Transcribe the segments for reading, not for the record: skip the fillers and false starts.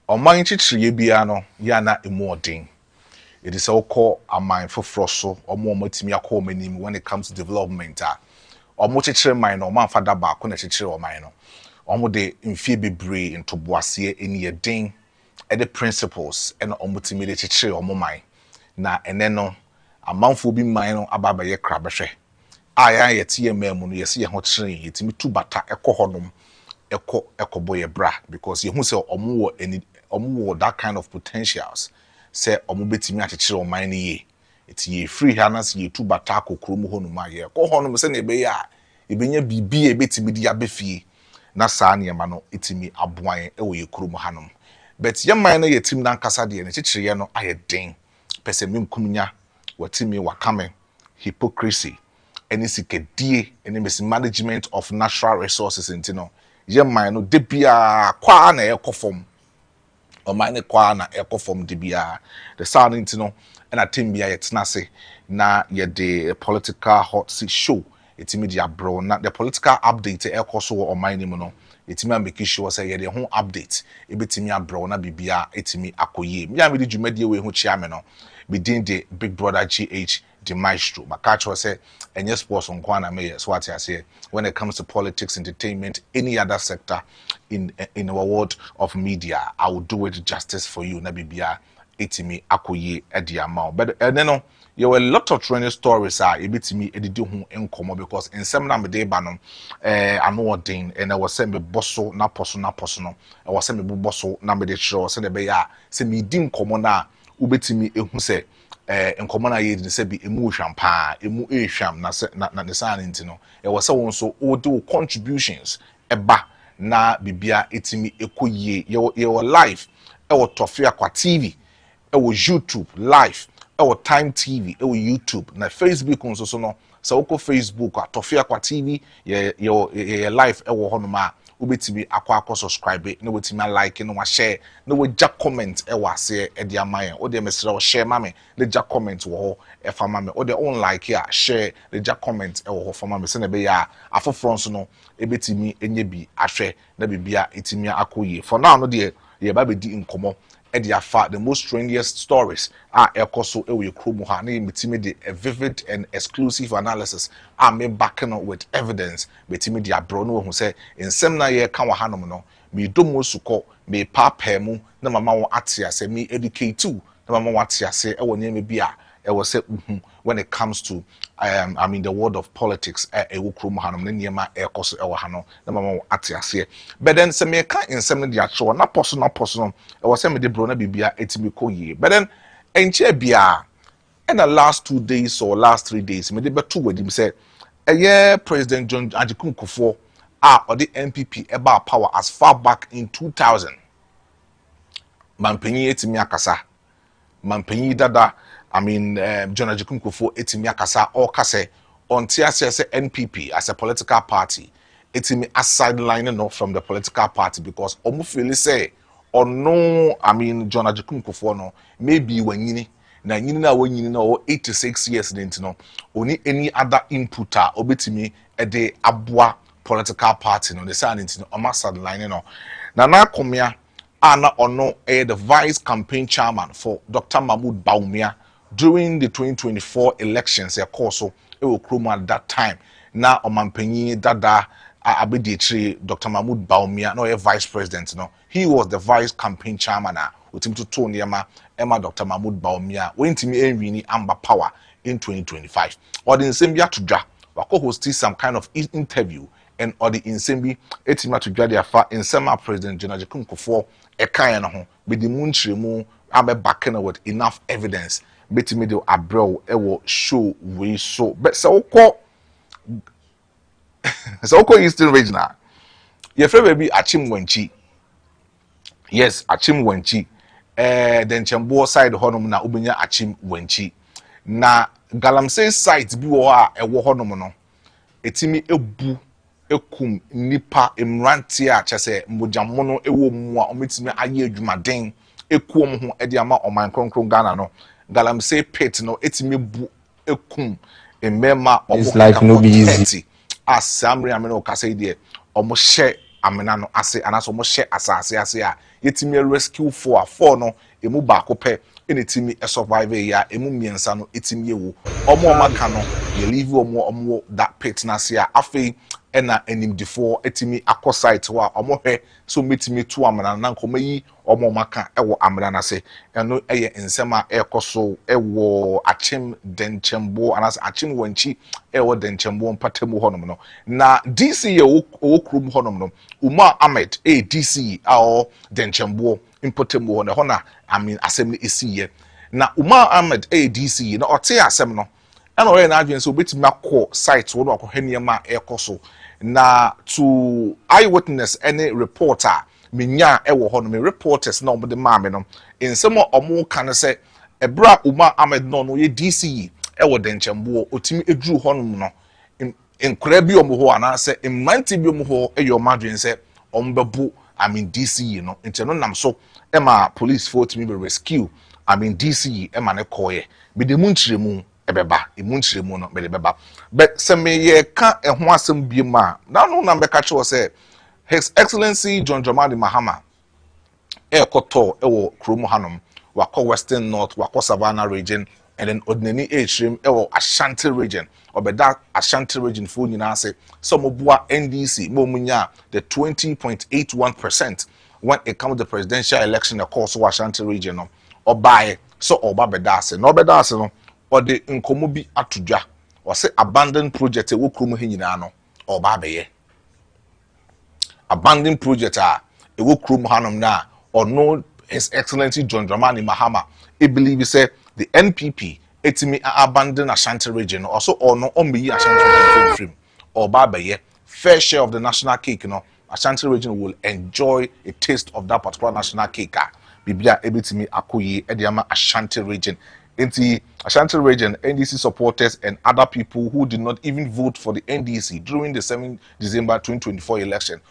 Oman chichiri bia no ya na emu odin. It is all called a mind for frosso or more motimia call meaning when it comes to development. Omo chichiri mine or man fada ba kuna chichiri or mine. Omo de mfie bebre into boasie any a ding at the principles and omo timide chichiri omo mine. Na eneno a manfo bi mine ababa ye krabehwe. Aya ye tie memu no yesi ye ho chiri yetimi tu bata ekohodom ekoboye bra because you say omo that kind of potentials say omo betimi achechire oman ne ye eti free hanas ye tu bata kokro mu honuma ye ko honum se na ebe ya ebenya bibi e betimi di abefie na saa ne ma no etimi aboan e wo ye krom hanom but ye man na ye tim na nkasa de ne chechire ye no ayeden pese menkumnya watimi wakame hypocrisy any sikedie any mismanagement of natural resources intino ye man no de bia kwa na ekofom o man ne kwa na ekofom de bia the sound intino and atim bia yetnase na ye de political hot seat show etimi dia bro na the political update ekoso o man ni mu no etimi make sure say ye de ho update ebetimi abro na bibia etimi akoye me am de dwumadie we ho chia me no within the big brother GH the Maestro makacho say enye sports on kwana me so what I say when it comes to politics, entertainment, any other sector in our world of media, I will do it justice for you na bibia etimi akoye ediama but no there were a lot of trending stories ebitimi edidi ho enkomo because in some na me dey ba no ano odin and I was say me bosso na poso no I was say me bosso na me dey sure say be ya say me di nkomo na ubetimi ehu say enkomo na ye di say bi emu hwam pa emu ehwam na say na ne san nti no e was say won so o do contributions eba na bibia etimi ekoyie your life e wo tofia kwa TV e wo YouTube live e Time TV e YouTube na Facebook nso so no so woko Facebook atofia kwa TV ye live e wo hono ma ubetimi akwa subscribe na wetimi like na wa share na we ja comment e wa se e dia man o de mesere o share mame na ja comment wo ho e fa mame o de on like ya share na ja comment e wo ho fa mame se na be ya afoforo nso no ebetimi enye bi ahwe na bibia etimi akoye for now no de ye ba be di nkomo the most trendiest stories are ekoso ewe kromo ha na metime de a vivid and exclusive analysis me backing up with evidence metime de abro no hu say ensem na ye ka wa hanom no me domo suko me papa mu na mama wo ate ase me educate too na mama wo ate ase e wo nyeme bia e wo say when it comes to the world of politics e wo kromo hanom na nyema ekoso e wo hano na mama wo ate ase but then se me ka ensem de acho na poso no e wo say me de bro na bibia etimi koye but then enche bia in the last 2 days or last 3 days me de beto wadim say President John Ajikun Kufuor or the NPP about power as far back in 2000 mampenyi etimi akasa mampenyi dada John Ajikun Kufuor etimi akasa or kase on TSS NPP as a political party etimi sideline from the political party because omu feel say or no John Ajikun Kufuor no maybe when na nyini na wo nyini na 86 years dent no oni any other inputer obetimi e de aboa political party no the sign dent no omasad line no na komia ana ono the vice campaign chairman for Dr. Mahmoud Bawumia during the 2024 elections e course so e wo kromo at that time na omampanyi dada abedietri Dr. Mahmoud Bawumia no vice president no he was the vice campaign chairman utimtu to niema Emma Dr. Mahmoud Bawumia wentimi enwini amba power in 2025 or the nsembia to dwa wako host some kind of interview and or the nsembi etima to dwa afa nsema president John Ajikun Kufuor ekan no ho be the munchiremu abe backing with enough evidence betimi de abrow ewo show we so but so Eastern regional your favorite be Achim Wenchi. Yes, Achim Wenchi. Then Chambo side honum na ubenya Achim Wenchi. Na Galamsey site bi wo a ewo honum no. Etimi ebu ekum nipa emrantie a chese mbojamo no ewo mu a ometimi aye adwumaden ekuom ho ede ama oman kronkron Ghana no. Galamsey pit no etimi bu ekum emema This life no be easy. As Samri ameno kase de omo share amena no ase anaso mo hye asase ase a yetimi rescue four no emu ba ko pe enetimi survive ya emu miensa no etimi ewu omo maka no ye leave omo that pit na ase a afei ena enimdifo etimi akọ site wa omo hwe so metimi to amena na nkomayi omo maka ewo amena na se eno eye nsema ekoso ewo achim denchembo anas achim wanchi ewo denchembo mpatemu honom no na DC ye wo krum honom no Umar Ahmed DC ao denchembo mpatemu hono na asem esi ye na Umar Ahmed DC na ote asem no ena oye na adwen so betimi akọ site wo no akọ haniema ekoso na to eyewitness any reporter minya ewo ho no me reporters na omo de maame no ensemo omo kan se ebra Umar Ahmed no ye DC ewo denchembo otimi eduru ho no enkura bi omo ho ana se mmanti bi omo ho eyo madwen se ombebu DC no enti no nam so ema police force me be rescue DC ema ne koye be de munchiremu ebeba emunchiremu no be de beba but se me ye ka eho asem biema na no na be ka che say His Excellency John Dramani Mahama ekoto ewo krom hanom wako Western North wako Savannah region and then ordinary H-rim ewo Ashanti region obeda Ashanti region for nyina say some obua NDC momunya the 20.81% when it comes to the presidential election across Ashanti region no obaye so oba bedase no bedase no or the nkomo bi atudwa or say abandoned project ewo krom he nyina no oba beye abandoned project ewo krom hanom na or no His Excellency John Dramani Mahama he believe say the NPP etimi abandon Ashanti region also or no omeyi Ashanti region or babaye fair share of the national cake no Ashanti region will enjoy a taste of that particular national cake bibia ebetimi akoyi ediama Ashanti region into Ashanti region NDC supporters and other people who did not even vote for the NDC during the 7th December 2024 election.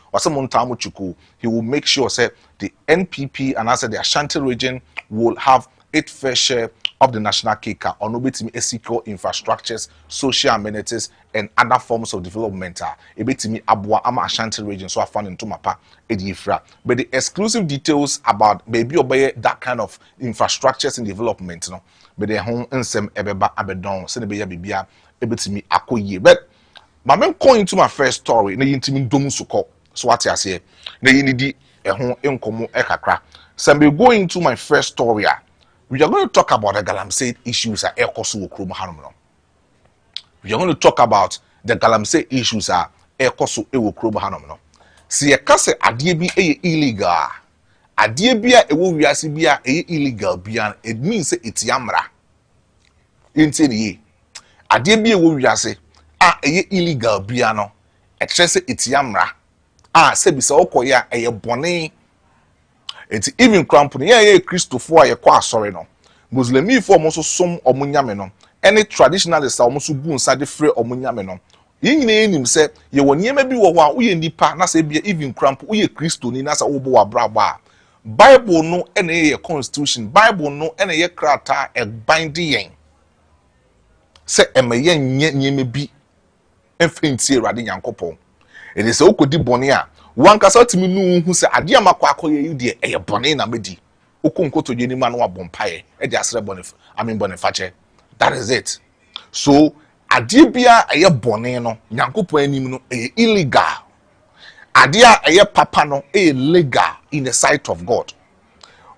He will make sure say the NPP and I said the Ashanti region will have its fair share of the national cake on obetimi secure infrastructures, social amenities, and other forms of development. Ebetimi abwa ama Ashanti region so I found into mapa edifra. But the exclusive details about maybe obey that kind of infrastructures and development, no. But the home nsem ebeba abedon se ne be ya bibia ebetimi akoyie. But my men going into my first story na yintimi dom suko so what I say na yinidi ehon enkomo ekakra. So we go into my first story. We are going to talk about the galamsey issues at Ekosu Okrom Hanom. We are going to talk about the galamsey issues at Ekosu Okrom Hanom. See a case adiebi illegal. Adiebia ewo wiase bia illegal bia it means it's yamra. Inti ye. Adiebi ewo wiase illegal bia no. E say it's yamra. Se bisa okoya bone. It's even cramping. Yeah, Christopher, a qua sorry no. Muslimi for most some omunyameno. Any traditionalists are almost good inside the free omunyameno. In him say, you will never be what we in the part, na say be even cramp, we a Christo, ni nasa obo braba. Bible no any constitution, Bible no any crata a binding. Say a mayen ye be infinity radin yankopo. It is okodi bonia. One kasa timi nu hu se ade amakwa akoye yi de eye bone na medi okonko to yeni ma no abompae e de asre bone bone fache. That is it. So ade bia eye bone no nyankopon anim no illegal. Ade a eye papa no legal in the sight of God.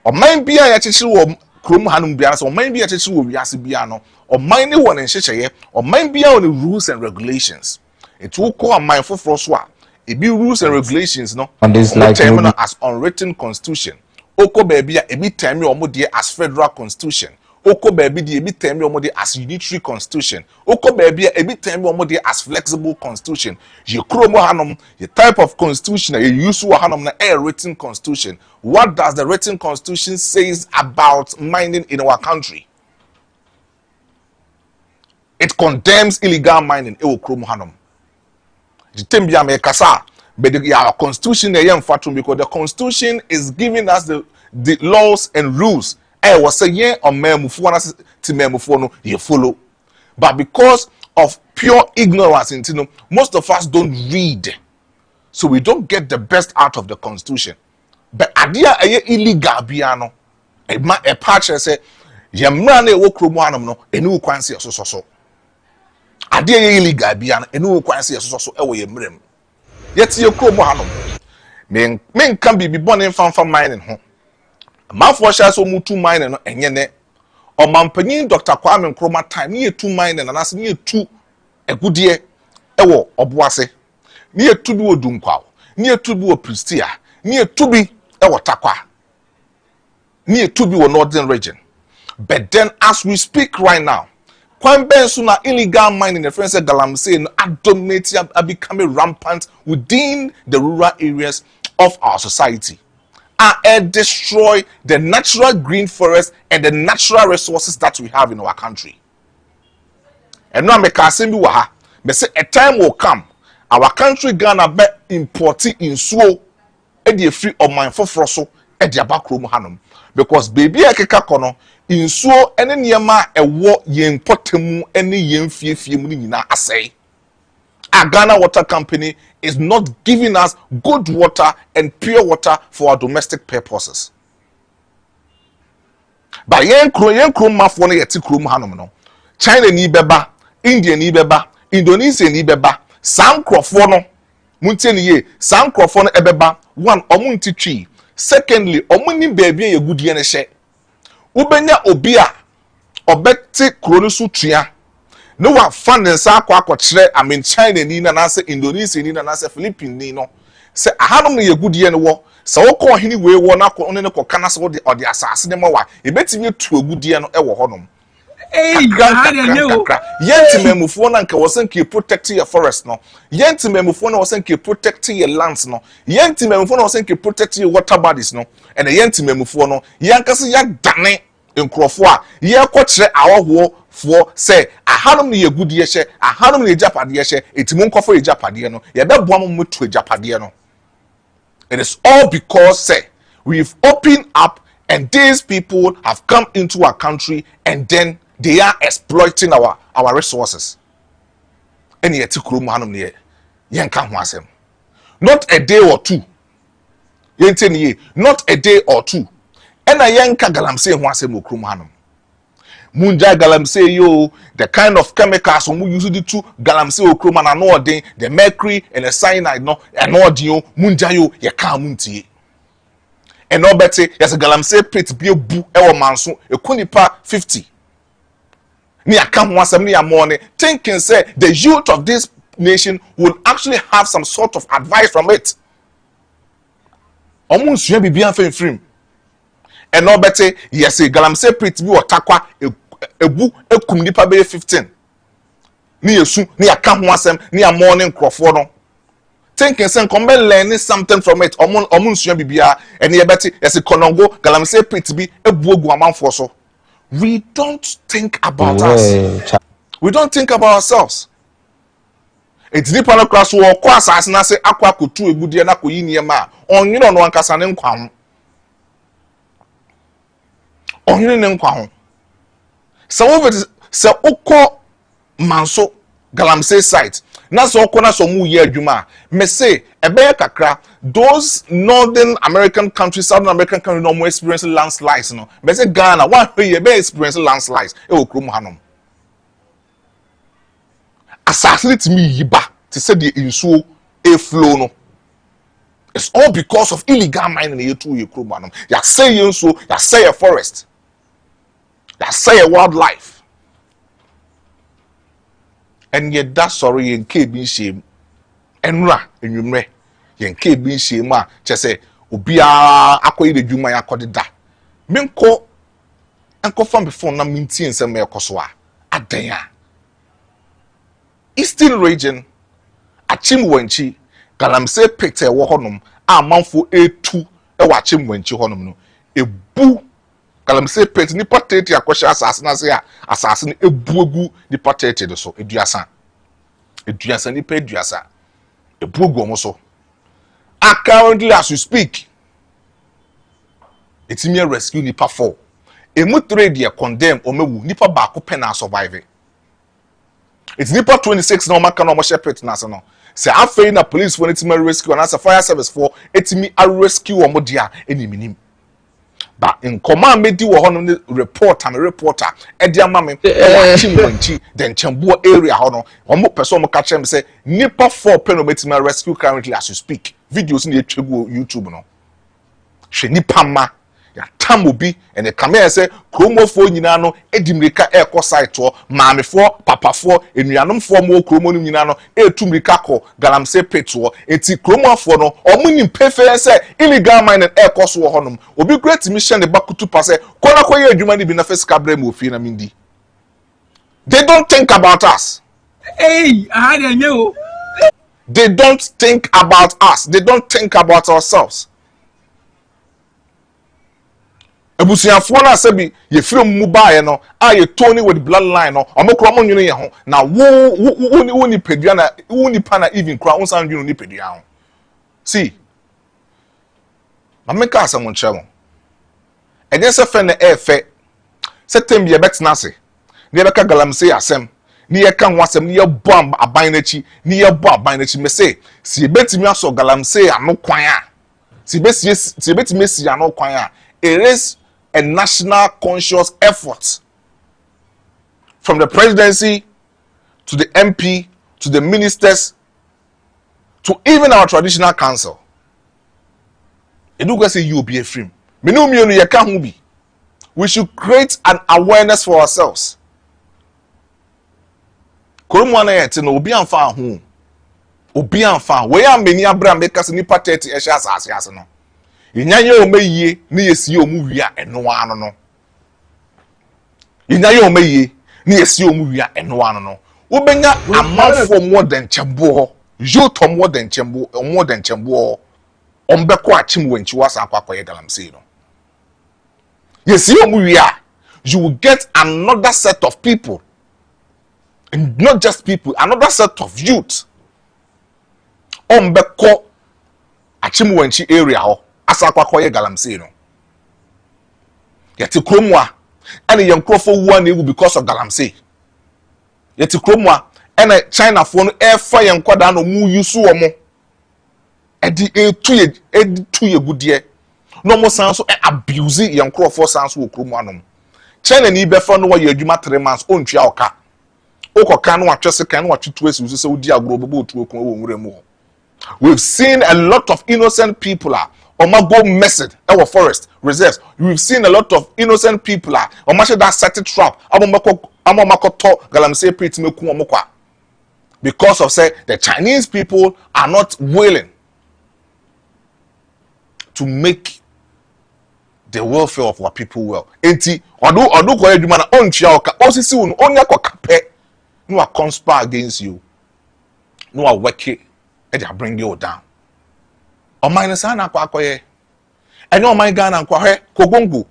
Oman bia ya chichi wo krom hanum bia so oman bia chichi wo wiase bia no oman ne won nhyehyeye oman bia on the rules and regulations. It will call a mindful for so it be rules and regulations, no. And this like terminal as unwritten constitution. Oko baby a bit time you dear as federal constitution. Oko baby the bit time you as unitary constitution. Oko baby a bit time you dear as flexible constitution. You chromo hanum, the type of constitution you use to hanum na a written constitution. What does the written constitution says about mining in our country? It condemns illegal mining. Ewo chromo hanum. The kasa, but the constitution because the constitution is giving us the laws and rules. I was saying on no you follow, but because of pure ignorance, most of us don't read. So we don't get the best out of the constitution. But idea illegal biano. A patch say yemra na ewo kromu hanom no enu kwanse so. Idea illegal biano enu kwanse so ewo yemrem. Yet ye kromu hanom. Men can be born in fan mining ho. Manfo sha so mutu mining no enye ne. Omampanyin Dr. Kwame Nkrumah time ni etu mining na ase ni etu egudie ewo oboase. Ni etu bi odunkwa. Ni etu bi o Pristia. Ni etu bi ewo Takwa. Ni etu bi wo Northern region. But then as we speak right now, Kwan Bensu na illegal mining, the friends said Galamsey are dominating, are becoming rampant within the rural areas of our society. And destroy the natural green forest and the natural resources that we have in our country. And now me say a time will come, our country Ghana be importing in so e free of mine for froso e dia bakrom hanom. Because baby akeka kono insuo ene niema ewo yen potemu ene yen fiefie mu nyina asai. Our Ghana Water Company is not giving us good water and pure water for our domestic purposes. But yen krom mafo no yeti krom hanom no. China ni beba, India ni beba, Indonesia ni beba, san krofo no muntie ni ye, san krofo no ebeba, one omunti twi. Secondly, omuni baby ye gudie ne hye. Ubenya obi a obeti kronu su tua. No wa fan nsa akwa China ni na se Indonesia ni na se Philippines ni no. Se ahanom ne ye gudie ne wo. Se wo ko hini we wo na ko ne ko kana se wo de asase ne ma wa. Ebetimi tu agudie no e wo honom. Yenti memufo na nka wosen ke protect your forest no. Yenti memufo na wosen ke protect your lands no. Yenti memufo na wosen ke protect your water bodies no. And yenti memufo no yankase ya dane nkrofo a ye kwokire awoho fo say ahanom ne yegudie hye ahanom ne japade hye etimu nkofo ye japade no ye beboa mo metu japade no. It is all because say we've opened up and these people have come into our country and then they are exploiting our resources. And yet krom hanom ne yenka ho asem. Not a day or two. Yenteni not a day or two. And a yenka Galamsey ho asem okrom hanom. Munja Galamsey yo, the kind of chemicals we use it to Galamsey okrom and no the mercury and the cyanide no and no dio munja yo ye ka muntie. And no better yes a Galamsey pit be bu ewo manso ekunipa 50. Ni akam ho asem ni amone thinking say the youth of this nation will actually have some sort of advice from it. Omun sua bibia frame. And no better yes a Galamsey pit bi otakwa ebu ekum nipa be 15. Ni yesu ni akam ho asem ni amone nkrofo no. Thinking say come learning something from it. Omun sua bibia and ye better yes a Konongo Galamsey pit bi ebu ogu amanfo so. We don't think about us. We don't think about ourselves. It's nipa no class wo kwa asase na se akwa kotu egudie na koyi niema onwene no ankasa ne nkwa ho. Onwene ne nkwa ho. Se ukọ manso Galamsey site na so ukọ na so mu ye adwuma me say ebe kakra those northern American countries, southern American countries no more experience landslides no. Me say Ghana one ye be experience landslides e okrom hanom. Assassinate me yiba to say the insuo a flow no. It's all because of illegal mining in your krom hanom. Ya say insuo, ya say a forest. Ya say a wildlife. And yet that sorry in KB shame. Enra enwumre yen KB shame a che say obia akoyi de dwuma ya akode da. Menko enko fam before na mintie nsem ekoso a adan a Eastern region Achimwanchi Galamsey pit e wo honom a manfo etu e wa Achimwanchi honom no ebu Galamsey pit ni potete akwhya asase na se a asase no ebu egu ni potete do so eduasa ni pe eduasa ebu egu omo so currently as we speak it's me rescue nipa 4 emu 3 dey condemn omewu nipa ba ko pe na survive it's nipa 26 na o maka na o mo shepherd na se no say afei na police for etimi rescue and as a fire service for etimi rescue omo dia eniminim ba in command medi wo hono reporter e dia ma me wa chimwanchi den chambuo area hono omo person mo ka chem say nipa 4 pen etimi rescue currently as you speak videos na etwegu YouTube no hwe nipa ma ya tamobi ene kamera say kromofo nyina no edimirika ekọ site o maamefo papafo enuanomfo mo kromo no nyina no etumrika kọ galamse petro eti kromofo no omunim pefe say illegal mining ekọ so honom obi great mission de bakutu pa say kona koye adwuma ni bi na fesika brem ofie na mindi. They don't think about us. Hey, I don't know. They don't think about us. They don't think about ourselves. Ebusiafo na sebi ye film mu bae no a ye tony with bloodline no omokro mo nwene ye ho na wo ni pedua na wo ni pa na even kra won san nwene ni pedua ho. See, mameka asamo nchemo enye se fe na efe setem ye betena se ne beka galamse asem ni ye kan wasem ni ye bo aban na chi ni ye bo aban na chi me say si ye betimi aso galamse ano kwan a si betimi si ano kwan a it is a national conscious effort from the presidency to the MP to the ministers to even our traditional council. Edugo say you be a free. We should create an awareness for ourselves. Koromwana yet no obi amfa ho. Obi amfa. We am many abra make us nipa 30 ehya asase no. Yinyanye omeyie na yesi omu wia eno ano no. Yinyanye omeyie na yesi omu wia eno ano no. Wobenya amafo more than chembo. Youth more than chembo. Ombeko achim wenchi wasa akwakoye galamse no. Yesi omu wia, you will get another set of people. And not just people, another set of youth. Ombeko achim wenchi area ho. Asa kwakoye galamse no. Yeti kromwa ene yenkrofo wu na because of galamse. Yeti kromwa ene China fo no efa yenkwada no mu yusu omo. Edi tuye gudie. No mo sanso abuse yenkrofo sanso wo kromwa no. China ni befa no wa yadwuma 3 months ontwa oka. Okoka no atwese kan no atwetu esi so odi agro bobo otu okun wo nwure mu. We've seen a lot of innocent people go messed our forest reserves. We've seen a lot of innocent people that set a trap because of say the Chinese people are not willing to make the welfare of our people well. Enti odu ko eduma na onchia oka osisi unu onya ko kape no a conspire against you. No a work it and they bring you down. O minus na kwa akoye. Enyo man Ghana kwa he kogongo.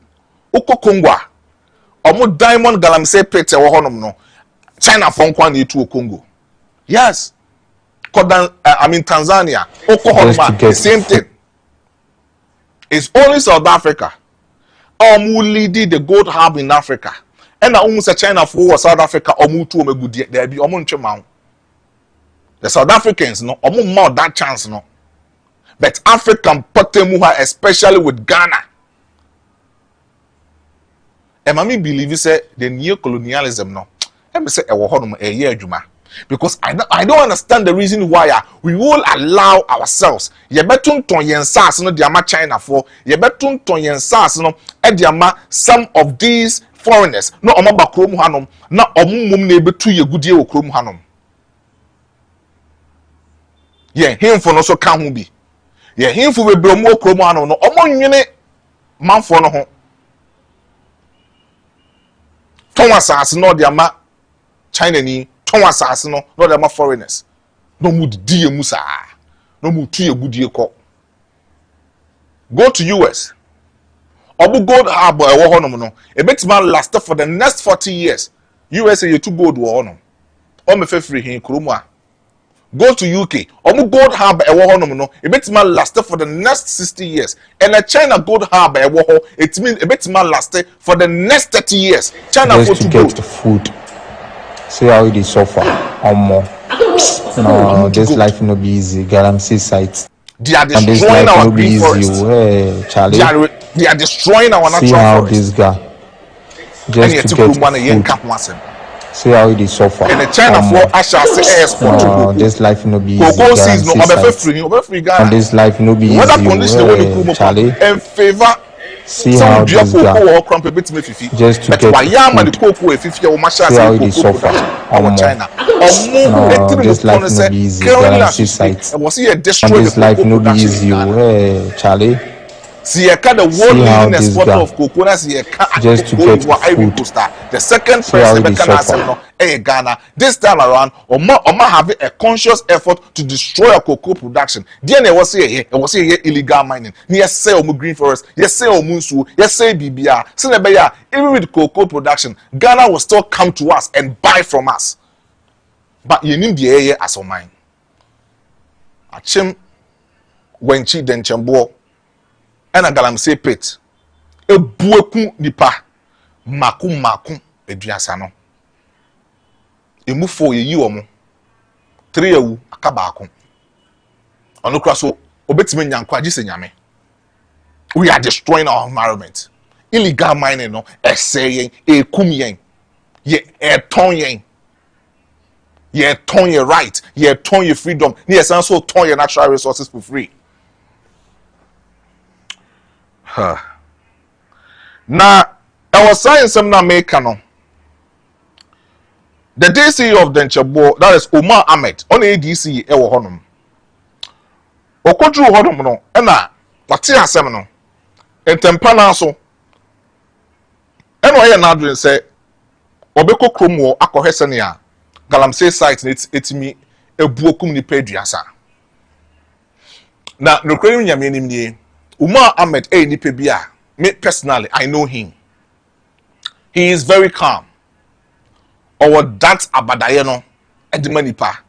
Uko Kongwa. Omo diamond galamse pete wo honom no. China fon kwa na etu Congo. Yes. Tanzania. Uko honom the same thing. It's only South Africa. Leading the gold hub in Africa. And na almost China for South Africa tu omegudie there be omo ntwema. The South Africans no more that chance no. But African Potemuha, especially with Ghana. And mami believe say the neo-colonialism no. Let me say a year juma. Because I don't understand the reason why we will allow ourselves. Ye betun ton yen sas no diama China for ye betun ton yen sas no diama some of these foreigners no omo ba krom hanom na omo mum na ebetu ye gudie wo krom hanom. Ye himfo no so ka ho bi. Ye himfo bebre mo krom hanom no omo nwene manfo no ho. Thomas as no diama China ni Thomas as no diama foreigners. No mu di emu sa. No mu tu ye gudie ko. Go to US. Obu gold harbor ewo honom no e betima last for the next 40 years. USA you to gold wo honom. O me free hin kromu a. Go to UK. Obu gold harbor ewo honom no e betima last for the next 60 years. And the China gold harbor ewo ho it means e betima last for the next 30 years. China just to get the food. See how it is so far or more. No, this life no be easy. Galamsey site. They are And this destroying life our no be green easy. forest. Hey, Charlie. They are destroying our See natural how forest. this guy And just yet, to to get one yen food. cap massive. See how it is suffer. And the China for I shall say export to No, cocoa. this life no be easy. Cocoa seeds no Galamsey over site. free And Ghana. this life no be The easy. weather condition the way the crew Charlie. and favor See some how dear this guy cocoa or crump a bit me fifi. just to But get why yam the food. cocoa if you masha See say how it is cocoa suffer. production our China. No, this life no Say be easy. currently as we Galamsey speak, site. and was here And destroy the this life cocoa no be production easy. in Ghana. Hey, Charlie. See, I the See world how leading this exporter guy of cocoa. That's the just to cocoa get you are Ivory food. Coast. The second See how person it is suffer. no, Ghana. This time around, Oma having a conscious effort to destroy a cocoa production. DNA was here, it was here illegal mining. Yes, say Omu green forest. Yes, say Omunsu. Yes, say BBR. Senebeya. Even with cocoa production, Ghana will still come to us and buy from us. But you need the area as a mine. Achim wenchi denchembo. And a galamsey pit. Ebueku nipa maku eduasa no emu 4 yeyi omo 3 ewu aka baako ono kra so obetime nyanko agise nyame. We are destroying our environment. Illegal mining no essay ekum yen ye eton yen ye ton ye right ye ton ye freedom ne yesan so ton ye natural resources for free. Na our science na make no the DC of Denchebo, that is Omar Ahmed on ADC e wo honom okodru honom no na wate asem no entempa na so eno ye na adwen se obekọ krom wo akọhwese ne a galamsey site na etimi ebuokum ni peduasa na nokre nyame nim nie Omar Ahmed ni pe bia me personally I know him. He is very calm. Or that abadaye no edema nipa.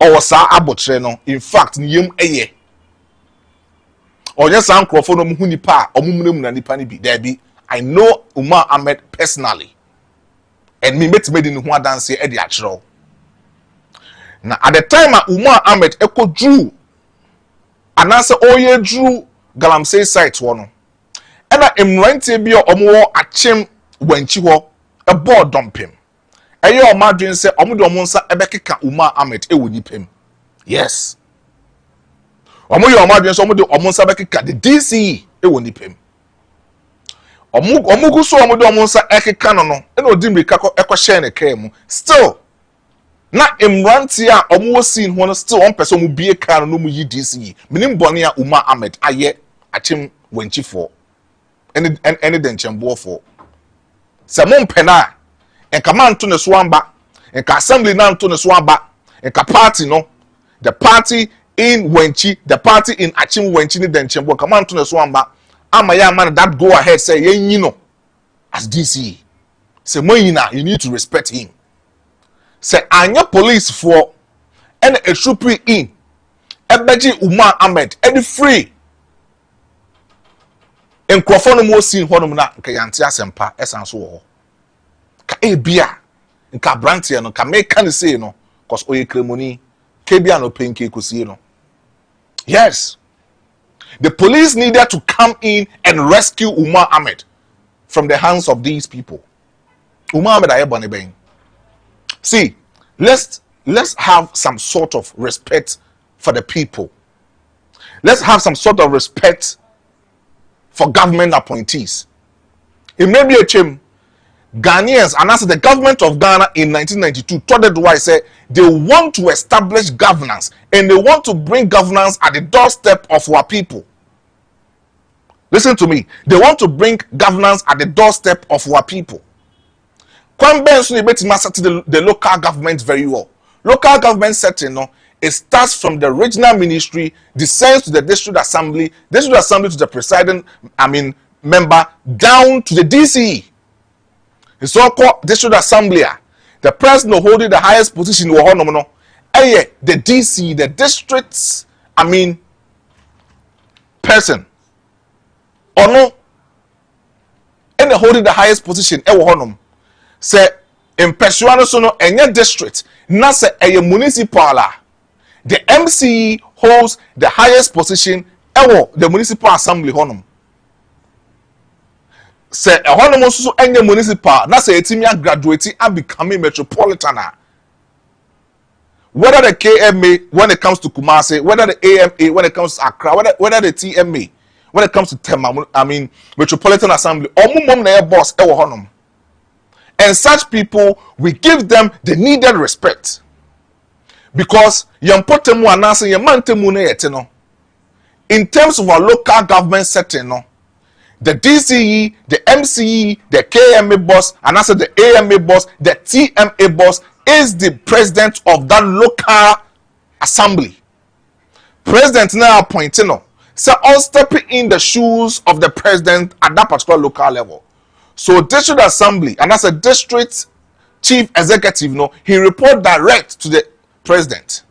Or sa abotre no in fact niyem eye. Onye sa nkrofo no mu nipa omumnemu na nipa ni bi. There be I know Umar Ahmed personally. And me made ni ho adanse e de akero. Na at the time Umar Ahmed drew ananse oye drew galamsey site wo no. Ena emrantie bi omo achem wanchi ho ebo dompem. Eye o madwen se omo de omo nsa ebekeka Umar Ahmed ewo nipem. Yes. Omo ye o madwen se omo de omo nsa ebekeka the DCE ewo nipem. Omo gu so omo de omo nsa ekeka no no. Ena odimrika ekọ ne kaa mu. Still na emrantie a omo wo scene ho no still on person mu bie kaa no mu yi DCE. Minim bone a Umar Ahmed aye achem wanchi for. Any denchembo for. Se mo mpena enka manto ne so amba enka assembly na nto ne so amba enka party no the party in Wenchi the party in Achim Wenchi ni denchembo enka manto ne so amba ama ya man that go ahead say yenyi no as DC say moyina you need to respect him. Say anya police for and a troopy in ebeji Umar Ahmed any free enkrofo no mo sin honom na nka yante asempa esanso wo ka ebia nka brantie no ka make ne say no cause oye kremoni ke bia no penke kosie no. Yes, the police needed to come in and rescue Umar Ahmed from the hands of these people. Umar Ahmed ayebone ben. See, let's have some sort of respect for the people. Let's have some sort of respect for government appointees. It may be a shame. Ghanaians, and as the government of Ghana in 1992 told it why say they want to establish governance and they want to bring governance at the doorstep of our people. Listen to me. They want to bring governance at the doorstep of our people. The local government very well. Local government setting, no, it starts from the regional ministry, descends to the district assembly to the presiding, member, down to the DCE. The so-called district assembly, the person holding the highest position, the DC, the district's, person, or no, and holding the highest position, say in Pesuano so no any district na se a municipal the MCE holds the highest position ewo the municipal assembly honum. Se honum so enye municipal na se etimi graduate and becoming metropolitan. Whether the KMA when it comes to Kumasi, whether the AMA when it comes to Accra, whether the TMA when it comes to Tema, I mean Metropolitan Assembly, omumom na boss ewo honum. And such people, we give them the needed respect. Because in terms of our local government setting, the DCE, the MCE, the KMA boss, and also the AMA boss, the TMA boss is the president of that local assembly. President now appointing, so all stepping in the shoes of the president at that particular local level. So district assembly, and as a district chief executive, he report direct to the president.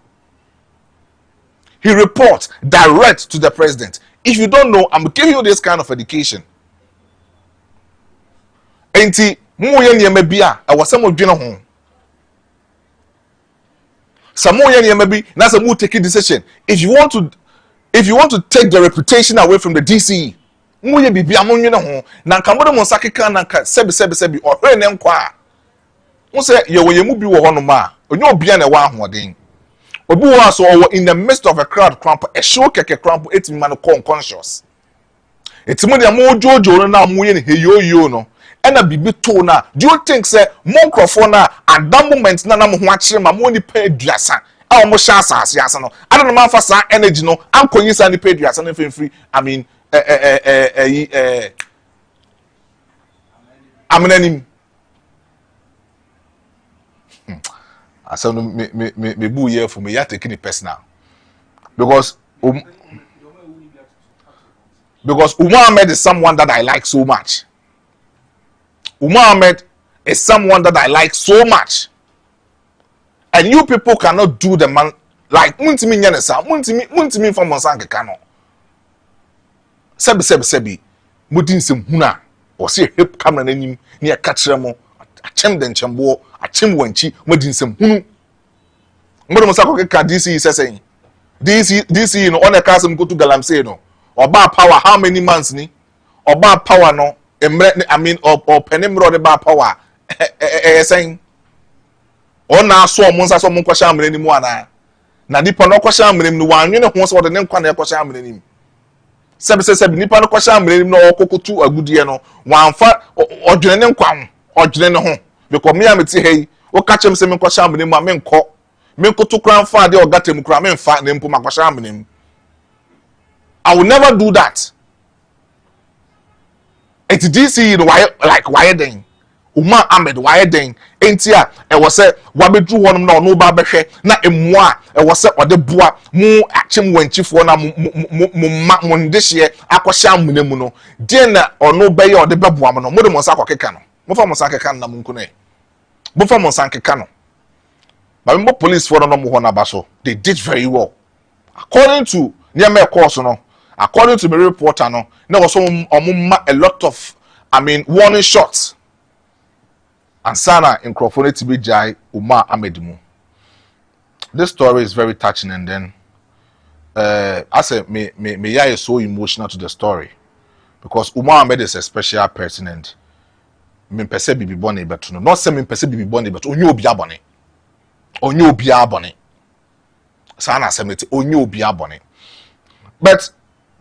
He reports direct to the president. If you don't know, I'm giving you this kind of education. Enti mo ye niam bia e wose mo dwene ho. Some mo ye niam bi na say mo take a decision. If you want to take the reputation away from the DCE, mo ye bibia mo nwene ho na nka mo de mo sakeka na nka sebi ohwe ne nkwa. Mo say ye wo ye mu bi wo ho no ma, onye obia na wa ahoden. Obi wo so in the midst of a crowd cramp, a show keke cramp etimi man conscious. Etimo de mo jojo na mo ye ne heyoyo no. Ena bibi to na, do you think say mo microphone na at that moment na mo ho akire ma mo ni pa aduasa a mo sha asase asa no ada no man fa sa energy no ankonyi sa ni pa aduasa no free I mean amenanim asa no me bu ye for me ya take it personal because Ahmed is someone that I like so much. Ahmed is someone that I like so much. And you people cannot do the man like muntimi nyanesa, muntimi from Monsanke kano. Sebi mudin sem huna or say hip camera nanim near catcheremo, a chem den chambo, a chim wenchi, mudin sem hunu. Mosako ka DC is saying DC you know on a castle go to Galamsey no or bar power how many months ni or bar power no I mean or penimro the bar power saying or na so monsa so mon kwasha amre ni mu ana na nipa no kwasha amre ni wan nwene ho so de ne nkwa na kwasha amre ni sebi nipa no kwasha amre ni no okokotu agudie no wanfa odwene ne nkwa ho odwene ne ho because me ameti hey o ka chem se me kwasha amre ni mu amenkọ menkoto kran fa de ogatem kran me mfa na mpo makwasha amre ni I will never do that. It's DC why then Ahmed why then entia e was say wabedru wonum na no ba behwe na emmoa e was say ode boa mu achim wanchifo na mo ndehye akwasha amunemu no de na ono be ye ode beboa mo no mo de mo nsa akokeka no mo fa mo nsa akeka na mo nkuno e mo fa mo nsa akeka no but mo police for no mo ho na ba so they did very well according to near me course no. According to my reporter, no, there was a lot of, warning shots. And Sana in Crawford to be Jai Ahmed. This story is very touching, and then I said, me is so emotional to the story because Ahmed is a special person, and me pese bibi boni, but no, not say me pese bibi boni, but onyo biya boni. Sana say me onyo biya boni, but.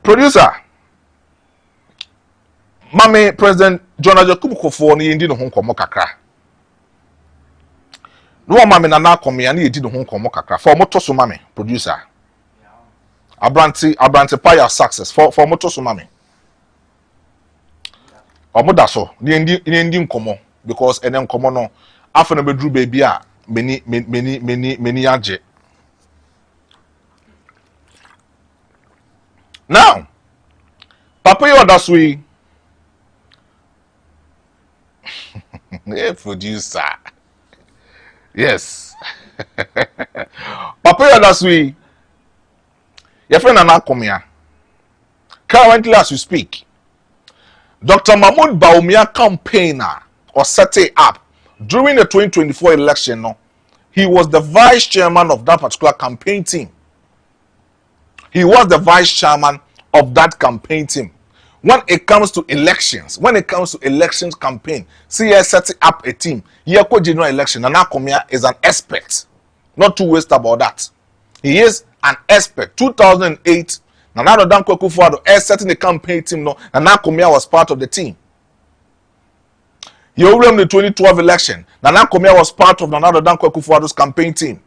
Producer, Mame President John Jacob Kofo ni ndi no ho nkomo kakra. No mame na na komi ani edi no ho nkomo kakra. For moto so mame producer. Abranti Paya success for moto so mame. Omoda so ni ndi nkomo because ene nkomo no afa na bedru baby a many age. Now, Papa Yodasui, hey, producer, yes, Papa Yodasui, your friend Anna Komia, currently as you speak, Dr. Mahmoud Baumia campaigner or set it up during the 2024 election. No, he was the vice chairman of that particular campaign team. He was the vice chairman of that campaign team. When it comes to elections, campaign, see, he setting up a team. Here, general election, Nana Komia is an expert. Not too waste about that. He is an expert. 2008, Nana Danko Kufuado setting the campaign team. No, Nana Komia was part of the team. You remember the 2012 election. Nana Komia was part of Nana Danko Kufuado's campaign team.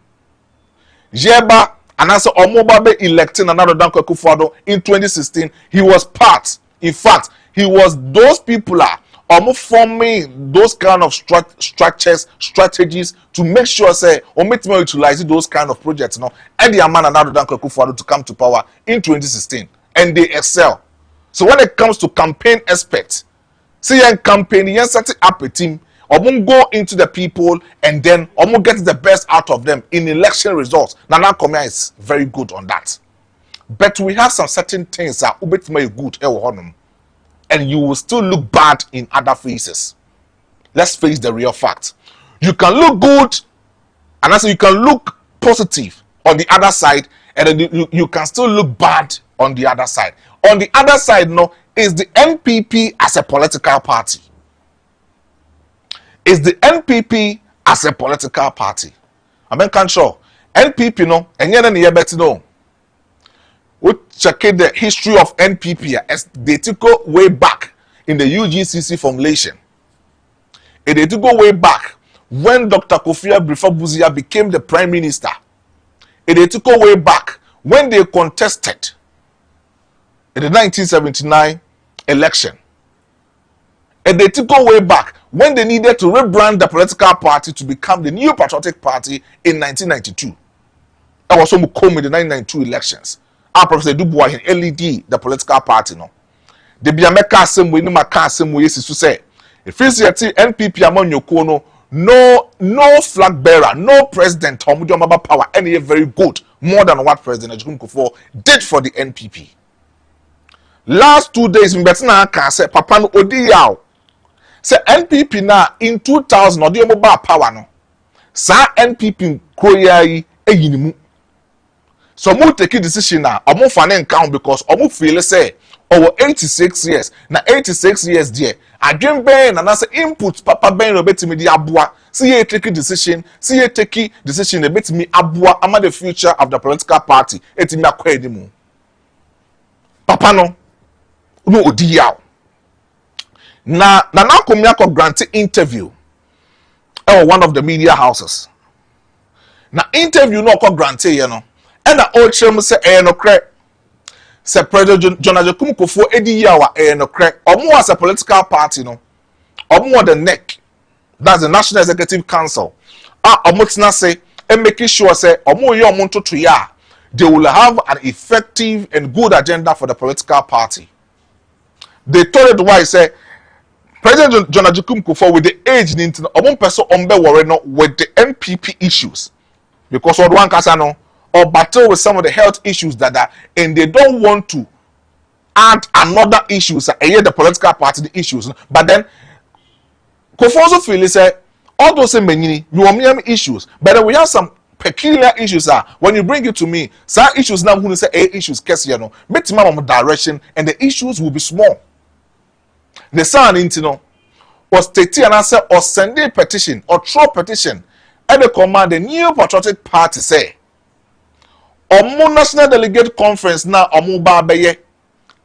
Jeba and also Omobabe electing Nana Danko Kufuado in 2016. He was part. In fact, he was those people forming those kind of strategies to make sure say utilize those kind of projects. No, and the man Nana Danko Kufuado to come to power in 2016, and they excel. So when it comes to campaign aspects, see a campaign, you set up a team, go into the people and then get the best out of them in election results. Nana Komia is very good on that. But we have some certain things that good, and you will still look bad in other faces. Let's face the real fact. You can look good, and also you can look positive on the other side, and then you can still look bad on the other side. On the other side, no, is the NPP as a political party. Is the NPP as a political party? I'm sure NPP no, and you're better know. We check the history of NPP as they took go way back in the UGCC formulation. And they took go way back when Dr. Kofi Bufia became the prime minister. And they took go way back when they contested in the 1979 election. And they took go way back when they needed to rebrand the political party to become the New Patriotic Party in 1992. That was when we come in the 1992 elections. Our Professor Dubois in LED, the political party, no. The Biameka Assembly, no Maka Assembly, is to say, if you see NPP among your kono, no flag bearer, no president, Tomudiyomaba power, any very good, more than what President Ejikun Kufuor did for the NPP. Last 2 days, in Betina can say, Papa no Odiyao, say NPP na in 2000, Odiyomaba power, no. Sa NPP kroyai eyinimu. So we take a decision now. I'm not fanning count because I'm feel say over 86 years. Now 86 years there. I dream ben and I say input Papa Ben no bet me the abua. See you take a decision. See you take a decision. They bet me abua. I'm the future of the political party. Eti me akwa edimu. Papa no odiyaw. Na komia ko grant interview. One of the media houses. Na interview no ko grant you know. And the old chum say no crack. Say President John Ajakum Kufuor edi yawa no crack. Omo as a political party no. Omo the neck. That's the National Executive Council. Omo tina say and making sure say omo ye omo to ya. They will have an effective and good agenda for the political party. They told it why say President John Ajakum Kufuor with the age into omo person ombe worry no with the NPP issues. Because what one kasa no or battle with some of the health issues that are, and they don't want to add another issues, the political party the issues. But then, Kufuor also feel say all those many issues, but then we have some peculiar issues. When you bring it to me, some issues now who say issues, case you know, make direction, and the issues will be small. The son intino was stating and answer or send a petition or throw petition at the command the New Patriotic Party say. Omo National Delegate Conference na omo ba beye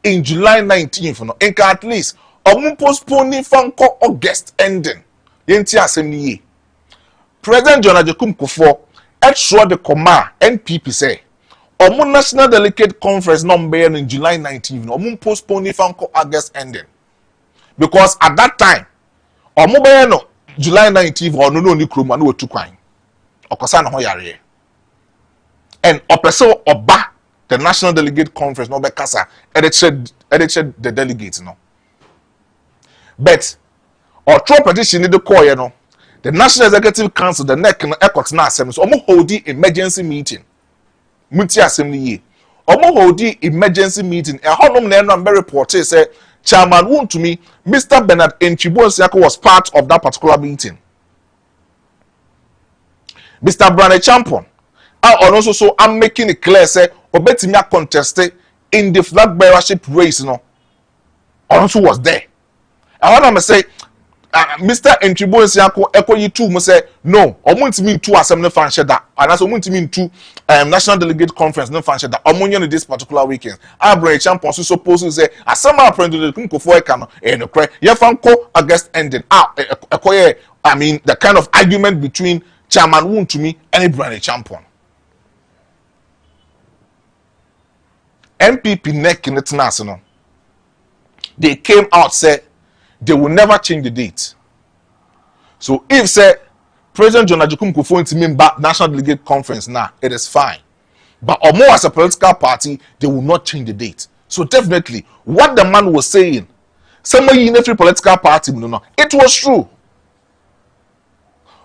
in July 19th no enka at least omo postpone fanko August ending yenti asem ni ye President John Ajakum Kufuor extra the command NPP say omo National Delegate Conference no be in July 19th no omo postpone fanko August ending because at that time omo be no July 19th or no ni kroma no otu kwan okosa na ho yare. And opeso oba the National Delegate Conference no be kasa edited the delegates no. But or throw petition in the call you know. The National Executive Council the neck no ekot na assembly so omo hold the emergency meeting. Muti assembly ye. Omo hold the emergency meeting. E honom na no report say chairman won to me Mr. Bernard Enchibonsiako was part of that particular meeting. Mr. Brandon Champon, also so I'm making it clear say obetimi contested in the flag bearership race no also was there. I want to say Mr. Entribo Nsiako Ekoyi too mo say no omuntimi two assembly function that and as omuntimi two national delegate conference no function that omunyo this particular weekend Brandon Champon so supposed to say asema President Kunkofo eka no no kre ye fanko August ending ekoye I mean the kind of argument between Chairman Wontumi and Brandon Champon. MPP neck in it national. They came out said they will never change the date. So if say President John Ajay Kunkofo Ntimi back National Delegate Conference now, it is fine. But or more as a political party, they will not change the date. So definitely, what the man was saying, somewhere in every political party, it was true.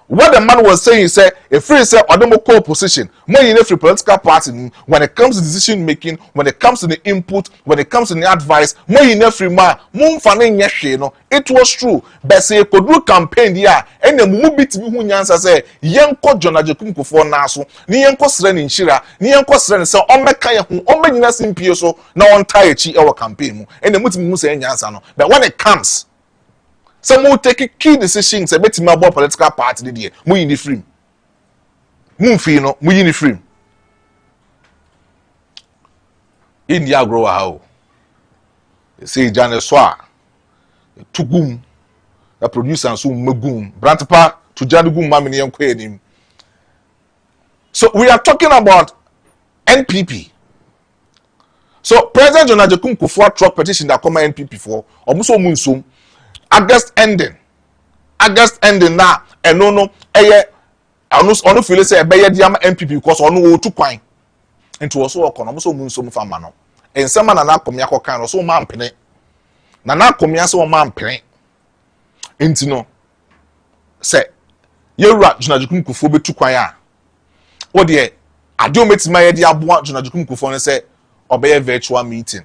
What the man was saying said, if free say Odomoko opposition, more in every political party, when it comes to decision making, when it comes to the input, when it comes to the advice, more in every man, it was true. But say could do campaign here, and the mubit who answer say, Yanko John Ajay Kunkofo naso, ni yanko sren in Shira, ni yanko sren so on mekaya who on menina simpioso, now on tie chi our campaign, and the mutim say answer no. But when it comes, some will take key decisions about the political party. Mu in the frame. Mu fino, mu in the frame. India grow how. They say Janeswa, Tugum, the producer and so Magum, Brantapa to Janugum Mamini and Quenim. So we are talking about NPP. So President John Ajay Kunkofo truck petition that come NPP for, almost Munsum. August ending now and no ono feel say be diam MPP because ono otu kwan into also okono so munso mfa ma no ensema na akomia kokan no so ma mpene na akomia so ma mpene enti no say yewura John Ajay Kunkofo betu kwan a wo de ade o metima ye de aboa John Ajay Kunkofo no say obey virtual meeting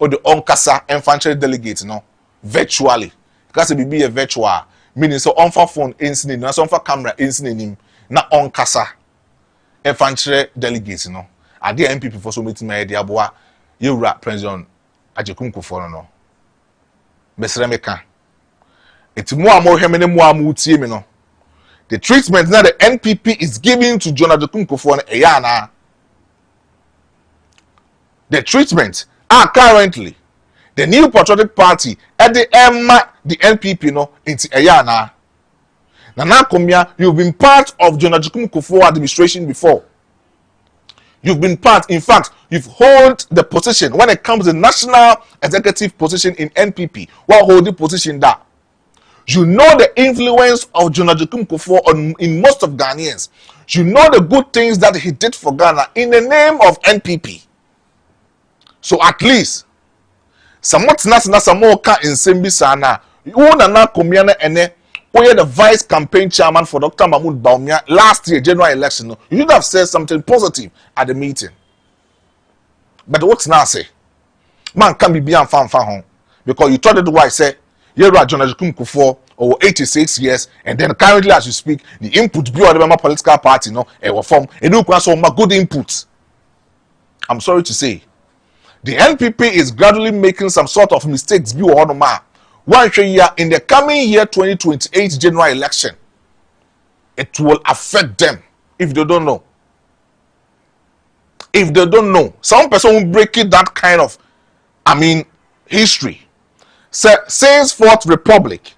o de onkasa infantry delegate no virtually because it be a virtual meaning so on for phone incident na so on for camera incident na on kasa infantry delegates no ade MPP for so meeting my dia boa yewura President Ajay Kunkofo no mesre meka etimu amo hwemene mu amu tie me no the treatment that the NPP is giving to John Ajay Kunkofo no eyana the treatment are currently the new patriotic party at the the NPP no into Ayana. Nana Komia, you've been part of John Ajay Kunkofo administration before. You've been part, in fact, you've held the position when it comes to the national executive position in NPP. While holding position that you know the influence of John Ajay Kunkofo in most of Ghanaians. You know the good things that he did for Ghana in the name of NPP. So at least somewhat na samo ka insembi sana you na komia na ene oye the vice campaign chairman for Dr. Mahmoud Bawumia last year general election no, you should have said something positive at the meeting. But what's now say man can be and fan home because you told it why say you're John Ajay Kunkofo over 86 years and then currently as you speak the input be the political party no e form and you can so good inputs. I'm sorry to say the NPP is gradually making some sort of mistakes. One year in the coming year 2028 general election, it will affect them if they don't know. If they don't know, some person will break it that kind of, history. Since Fourth Republic,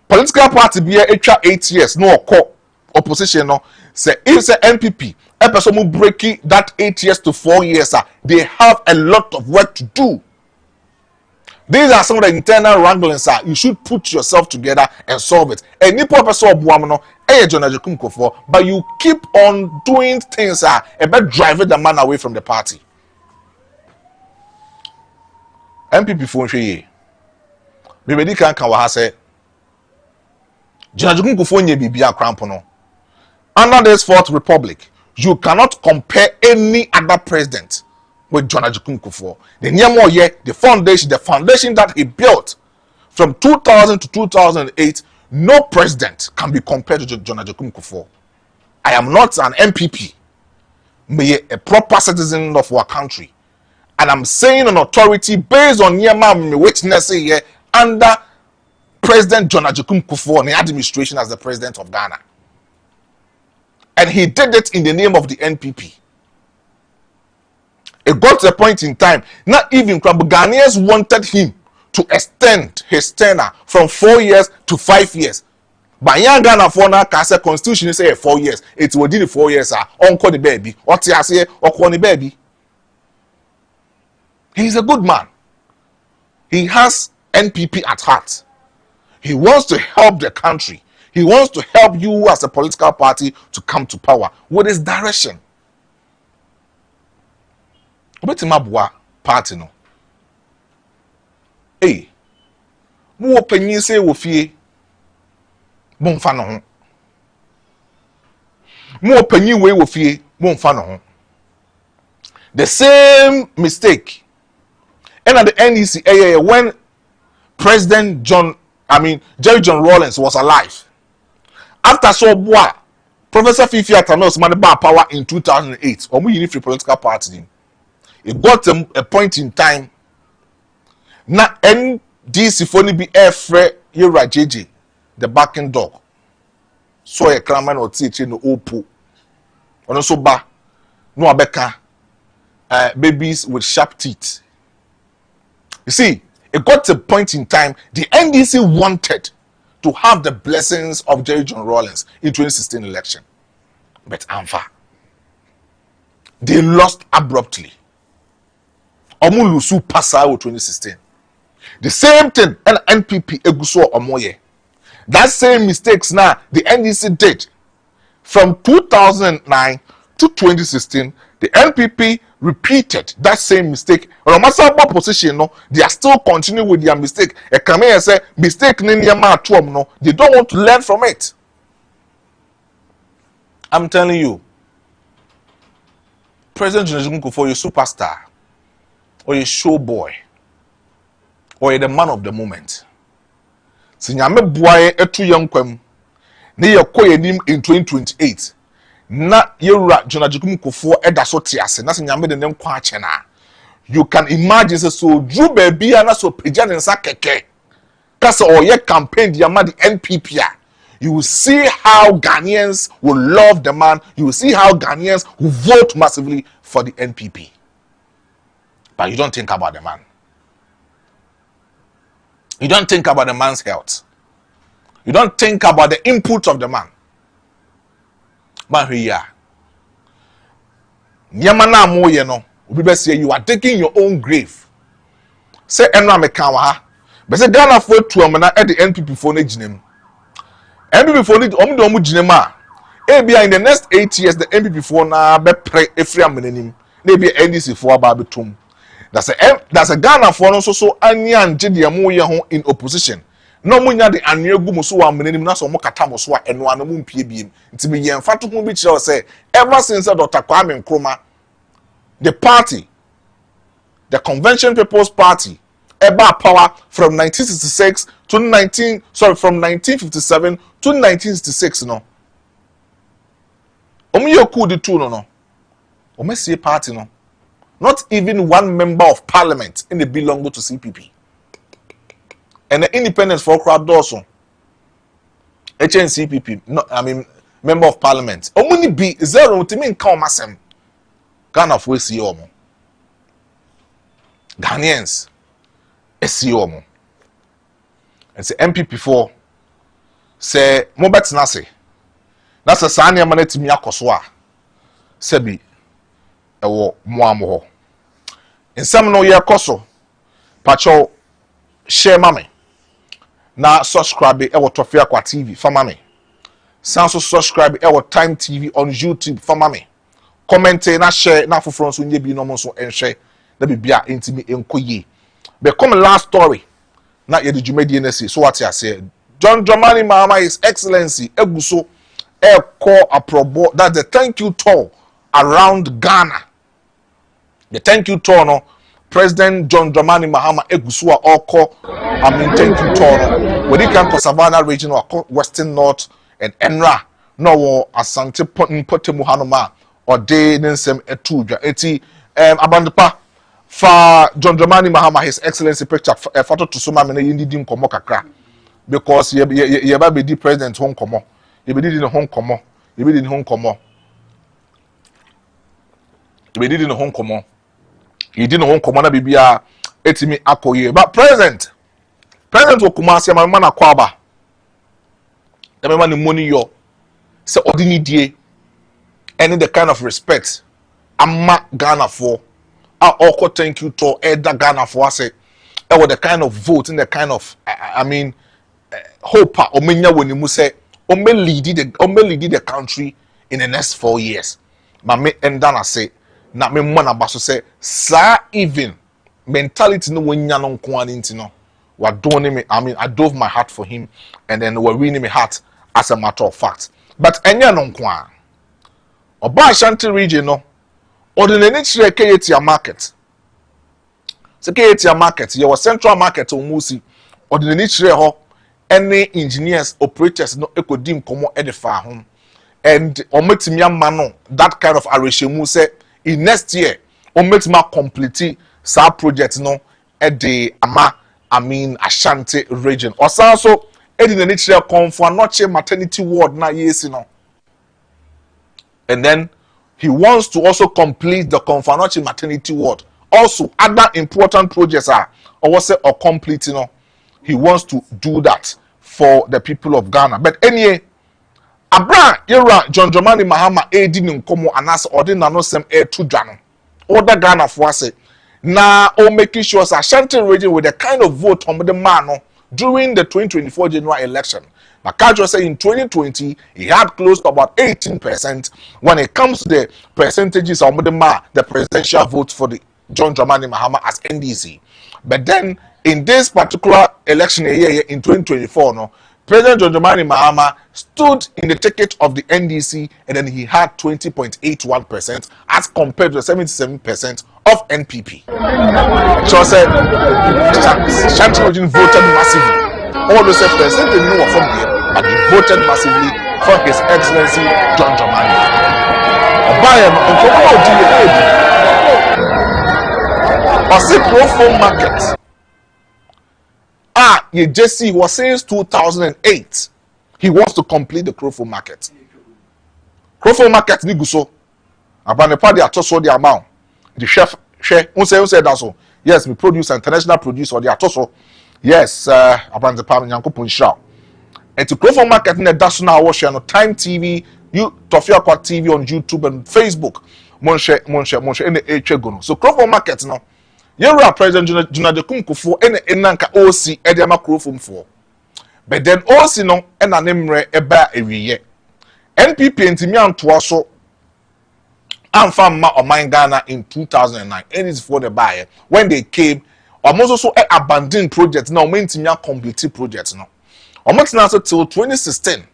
political party be extra 8 years, no opposition, no. Say if say NPP, a person will break it that 8 years to 4 years, they have a lot of work to do. These are some of the internal wranglings. You should put yourself together and solve it. And you person John Ajay Kunkofo, but you keep on doing things about driving the man away from the party. MPP phone she Baby can say John Ajay Kunkofo nye bibia crampono. Under this Fourth Republic, you cannot compare any other president with John Ajay Kunkofo. The foundation that he built from 2000 to 2008, no president can be compared to John Ajay Kunkofo. I am not an MPP. Me a proper citizen of our country. And I'm saying an authority based on me witness here under President John Ajikun Kufuor and the administration as the president of Ghana. And he did it in the name of the NPP. It got to a point in time, not even Ghanaians wanted him to extend his tenure from 4 years to 5 years. But young Ghana for now, Kasa Constitution say 4 years. It will do the 4 years, uncle the baby. What I say, uncle the baby. He's a good man. He has NPP at heart. He wants to help the country. He wants to help you as a political party to come to power with his direction. Obetimabwa party no. Hey, mo openyi say wo fie. Momfa no ho. Mo openyi we wo fie, momfa no ho. The same mistake. And at the NEC when President Jerry John Rawlings was alive. After so boy, Professor Fifi Atanos man bar power in 2008. Omu unifree political party. It got a point in time. Na NDC phone be air free Yura JJ, the backing dog. So a craman or teaching no opu. On also ba no abeka babies with sharp teeth. You see, it got to a point in time the NDC wanted to have the blessings of Jerry John Rawlings in 2016 election. But Anfa, they lost abruptly. Omulusu Pasao 2016. The same thing and NPP Eguso Omoye. That same mistakes now the NDC did from 2009 to 2016. The NPP repeated that same mistake. No matter what position, no, they are still continuing with their mistake. A come here and say mistake no, they don't want to learn from it. I'm telling you, President John Kufuor, you're a superstar, or a show boy, or you're the man of the moment. Sinyame boy etu yankwem, ne yakoye nim in 2028. Na yewura John Ajikun Kufuor eda so tiase na senyame de nem kwa ache na you can imagine so dru baby na so peja ne nsa keke kasa oye campaign di ama the NPP you will see how Ghanaians will love the man, you will see how Ghanaians will vote massively for the NPP, but you don't think about the man. You don't think about the man's health. You don't think about the input of the man. Man, here, Nyamana moye no. Ubibe say you are digging your own grave. Say enra mekawa. But say Ghana for two amana at the NPP for nejinem. NPP for need omu jinema. Ebia in the next 8 years the NPP for na be pre efri amenenim. Maybe NDC for aba betum. That's a Ghana for no so anya nje de amoye ho in opposition. No munya de anwegu muso wa menenim na so mo kata mo so a eno anu mu mpie biem nti me yen fato mu bi kire say ever since Dr. Kwame Nkrumah the party, the Convention People's Party eba power from 1966 to from 1957 to 1966 no omuyoku di two no omesie party no not even one member of parliament in the belong to CPP. And the independence for crowd also. HNCPP, no, member of parliament. Omuni be zero to mean come masem. Ghana for see omo. Ghanaians, see omo. And say MPP for say mobet nase. That's a sanya maneti mi akoswa. Sebi ewo moamo ho. In some no year koso. Pacho share mame. Na subscribe ewo Tofia Kwa TV for mame. Sanso subscribe ewo Time TV on YouTube for mame. Comment na share na foforo so nye bi no mo so enhwe na bibia entimi enkoye. Be come last story na ye de djumadi na si so what ya say John Dramani Mahama His Excellency eguso call aprobo that the thank you tour around Ghana. The thank you tour no President John Dramani Mahama eguso call thank you tour no we can Savannah region or Western North and Enra no wo asante potemu hanoma or de nsem etudwa eti abandepa fa John Dramani Mahama His Excellency picture photo to soma me na yindi nkomo kakra because ye ba be di president ho nkomo ye be di ne ho nkomo ye be di ne ho nkomo ye be di ne ho nkomo ye di ne ho nkomo na bibia etimi akoye but president wo kuma se ma na kwaba e me ma ne money yo se odini die any the kind of respect amma Ghana for also thank you to Edda Ghana for say the kind of vote and the kind of I mean hope omenya when you say lead the country in the next 4 years. Me endana say na me mona baso say sa even mentality no wenya no nko ani no wa doing me I mean I dove my heart for him and then we're winning my heart as a matter of fact but enya no nko a Oba Ashanti region no ordinary Keyetia market. So Keyetia market, your central market almost ordinary ho any engineers, operators no ekodim komo edify home. And ometimia mano that kind of arrangement say in next year ometima complete sa project no at the Ashanti region. Also ordinary come for not maternity ward na yes no. And then he wants to also complete the Konfanochi maternity ward. Also, other important projects are also complete. He wants to do that for the people of Ghana. But anyway, Abra Yera John Dramani Mahama Edin Nkomo Anas Ordina no sem air to Jano. Order Ghana for us. Now, making sure Ashanti region with the kind of vote on the man during the 2024 general election. Makajo said in 2020 he had close to about 18% when it comes to the percentages of the presidential vote for the John Dramani Mahama as NDC. But then in this particular election year in 2024, no, President John Dramani Mahama stood in the ticket of the NDC and then he had 20.81% as compared to the 77% of NPP. So I said, Shanti region voted massively. All those percent they know from here, but he voted massively for His Excellency John Dramani. Profile market. Ye JC was since 2008. He wants to complete the Crofo market. Crofo market ni guso. Abanepa de atoso the amount. The chef unse that so. Yes, we produce international producer the atoso. Yes, Abanepa Nyankopon Shao. And to Crofo market in the national watch on Time TV, Tofia Kwa TV on YouTube and Facebook. Monshe in the Echegono. So Crofo market now. You're President Junadekun Kufu and Enanka OC Ediama Crofum for. But then OC no and an emre eba every year. NPP and Timian Twaso and Fama or Mine Ghana in 2009. And it's for the buyer. When they came, almost also abandoned projects now, main Timian complete projects now. Almost now till 2016.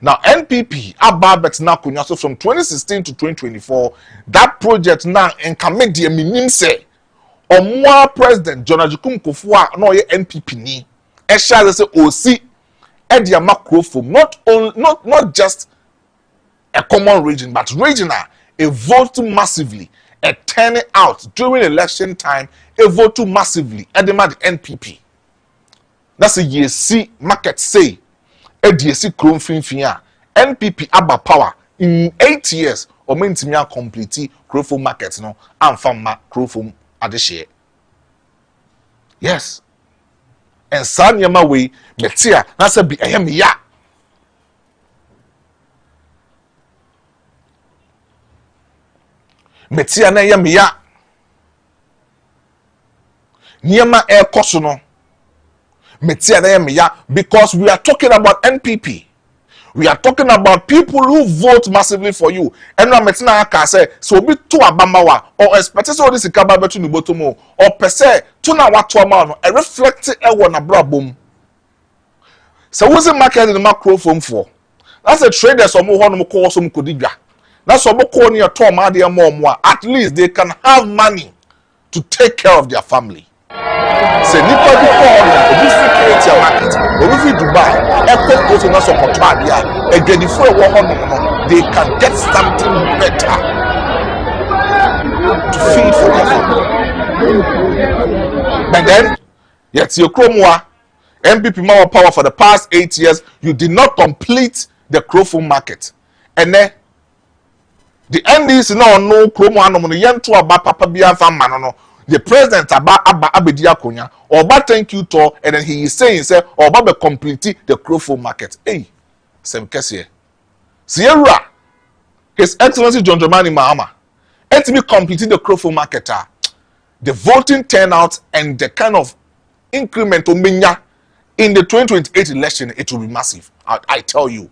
Now NPP ababet now kunyaso from 2016 to 2024. That project now and can make the minimum say. Omwa President John Ajukum Kufua no ye NPP ni. Esha say OC Ediama Crofo not just a common region but regional. A vote massively, a turning out during election time, a vote massively. Edema the NPP. That's a YC market say. A DSC Chrome Finfia. NPP Abba Power in 8 years or maintain complete Crofo market no and farmer Crofo at the share. Yes. And Sanyama way, Metia, that's a be a ya. Metia na yamia. Niema air kosono. Metia na yamia because we are talking about NPP. We are talking about people who vote massively for you. And now metina aka say so be to abamawa or expect so this ikaba betu ni botomo or per se to na watu ama no reflect e na brabom. So what's the market in the macro phone for? That's a trader so mo hono ko so mkodidwa. That's so mo ko ni to ma de mo at least they can have money to take care of their family. Say nipa bi ko obi Etia market. Obi Dubai, Echo go to Naso Kotadia, and get the full they can get something better to feed for their family. But then, yet your Chromwa, MPP more power for the past 8 years, you did not complete the Crowful market. And then the NDC no Chromwa no yen to about Papa Biafan Manono. The president Abedia Konya, or thank you to, and then he is saying, say, or be complete the Crowful market. Hey, Sam Kessie. Sierra, His Excellency John Dramani Mahama, and to be completing the Crowful market, the voting turnout and the kind of incremental minya in the 2028 election, it will be massive. I tell you.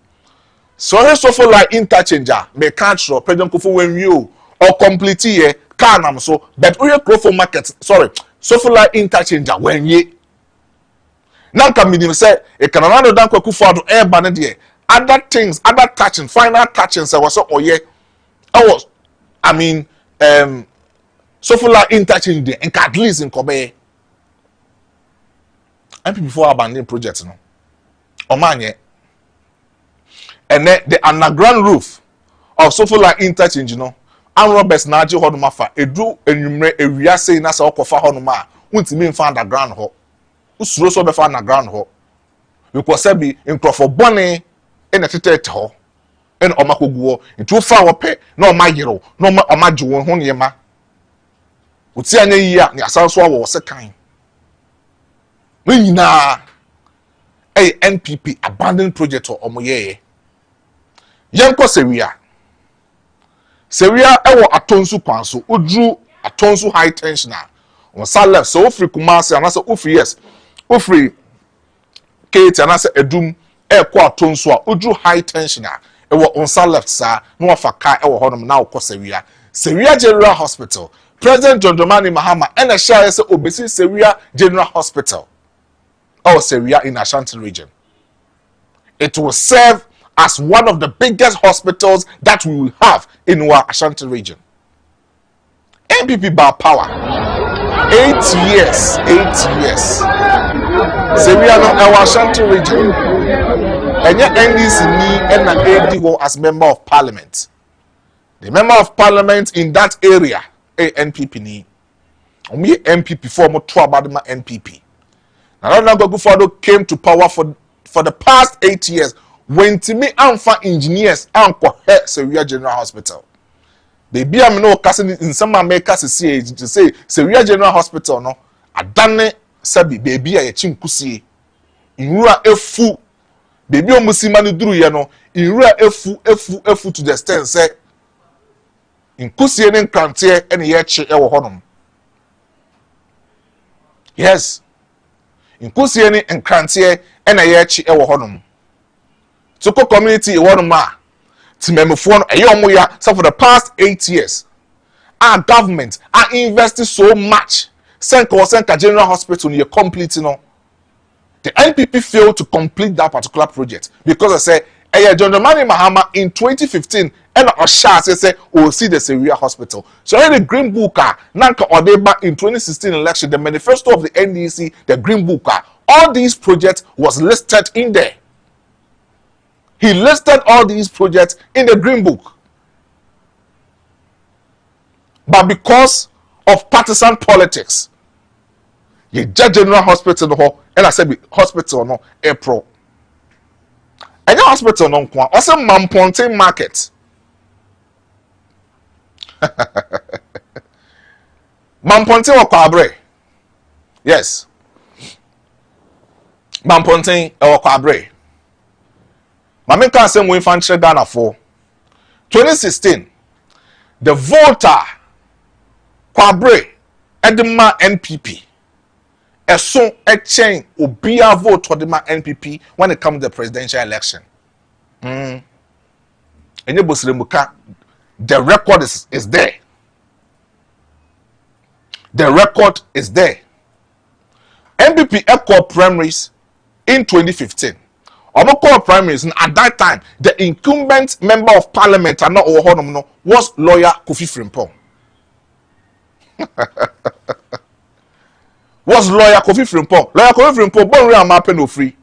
So for like interchanger, me can't show President Kufu when you or complete here. Canam so, but we Crowful market. Sorry, so for like interchanger when ye. Now can be say it can another than Kufu to air banner. Other things, other touching, final touching. So was oh yeah, so for like interchanging there and at least in Kobe. And before abandoning projects no. Omanye. And then the underground roof of so for like interchange, you know. And Roberts Naji Hodumafa, a do enumere a ria say na sa okofa honuma, won't mean found underground ho. Usuro so be found underground ho. Because be in Crawford Bonnie in a tete ho. And Omakoguo, in 2 far pay, no my hero, no ma Omajo Honyema. Uti anya ya ni asanso was a kind. Na a NPP abandoned project or omoye. Yanko Seria ewo atonsu kwanso odru atonsu high tensioner on sa left so ofri Kumasi and asa ofri yes ofri Kate and asa edum ekwo atonsu a odru high tensioner ewo on sa left sa no afa ka ewo hodom na okọ Seria General Hospital. President John Dramani Mahama and a share say obesi Seria General Hospital or Seria in Ashanti region. It will serve as one of the biggest hospitals that we will have in our Ashanti region. MPP by power. 8 years. 8 years. Seria no our Ashanti region. And yet NDC ni and AD as member of parliament. The member of parliament in that area, NPP ni. Omi MPP for mo to abadma NPP. Now Nana came to power for the past 8 years. When to me Alpha engineers anko Seria General Hospital. Baby am no casting in some makers to say Seria General Hospital no adane sabi baby a chinkusie. Inura efu baby omusima no duru ye no inura efu to the extent say inkusie ne nkrante ene ye che ewo honom. Yes. Inkusie ne nkrante ene ye che ewo honom. So community one ma timemfo no so for the past 8 years our government are investing so much Senka General Hospital in complete no the NPP failed to complete that particular project because I say John Dramani Mahama in 2015 and Osha say we'll see the Seria Hospital. So in the Green Book Nanka Odeba in 2016 election the manifesto of the NDC the Green Book all these projects was listed in there. He listed all these projects in the Green Book. But because of partisan politics, the General Hospital no, and I said hospital no April. And your hospital no kwa also Mamponte market. Mamponte or Kwabre. Yes. Mamponte or Kwabre. Mame can say we fan Ghana for 2016. The voter Kwabre Edema NPP. Eso chain obia vote for the NPP when it comes to the presidential election. The record is there. The record is there. NPP echo primaries in 2015. Omoko primaries at that time the incumbent member of parliament and not was lawyer Kofi Frimpong. was lawyer Kofi Frimpong. Lawyer Kofi Frimpong born real map no free.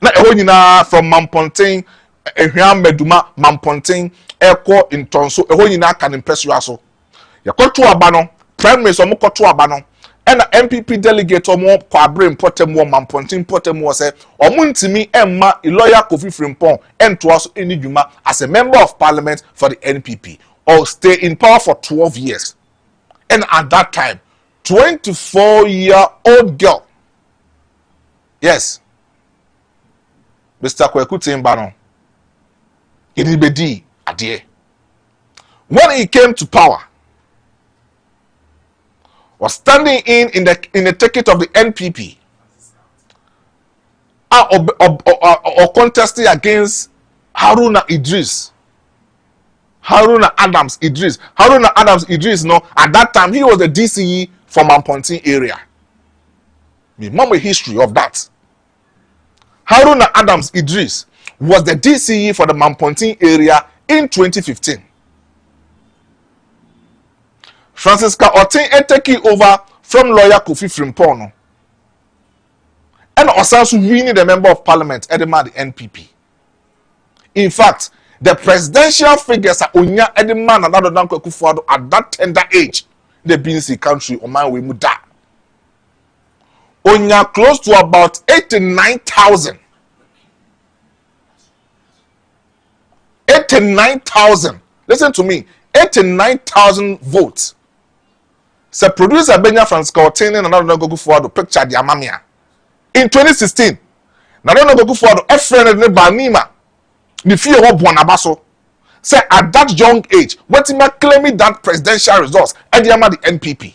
Na eho nyina from Mamponten, ehwan meduma Mamponten, eko intonso eho nyina kan impesu aso. Yakoto aba no, prime minister mo koto aba no. And the MPP delegate omo kwabre importem wo Mamponten importem wo say omo ntimi emma lawyer Kofi Frimpong ento aso eni dwuma as a member of parliament for the NPP or stay in power for 12 years. And at that time 24-year-old girl, yes, Mr. Kweku Timbano, Idibedi Adie, when he came to power, was standing in the ticket of the NPP, or contesting against Haruna Adams Idris. Haruna Adams Idris, no, at that time he was the DCE for Mamponten area. Remember the history of that. Haruna Adams Idris was the DCE for the Mamponten area in 2015. Francisca Otin taking over from lawyer Kofi Frimpong, and also winning the member of parliament Edema the NPP. In fact, the presidential figures are Onya Edema and another Danko Kufuado at that tender age, the BNC country Oman we muda. Onya close to about 89,000. 89,000. Listen to me. 89,000 votes. So producer Benya Francisco Otin and another Danko Kufuado picture the Amamia. In 2016, Nana Kufuado a friend of Banima. The fear of Buanabaso say at that young age, what him claiming that presidential results at the NPP.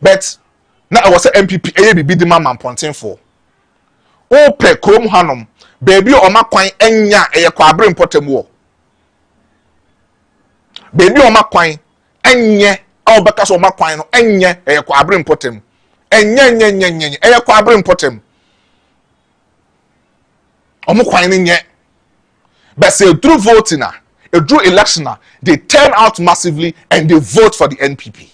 But now I was a MPP ABB the man Mamponten for. O pe krom hanom baby o makwan enya eye kwabre importem wo. Baby o makwan enye o beka so makwan no enye eye kwabre importem. Enye eye kwabre importem. But say through voting, through election, they turn out massively and they vote for the NPP.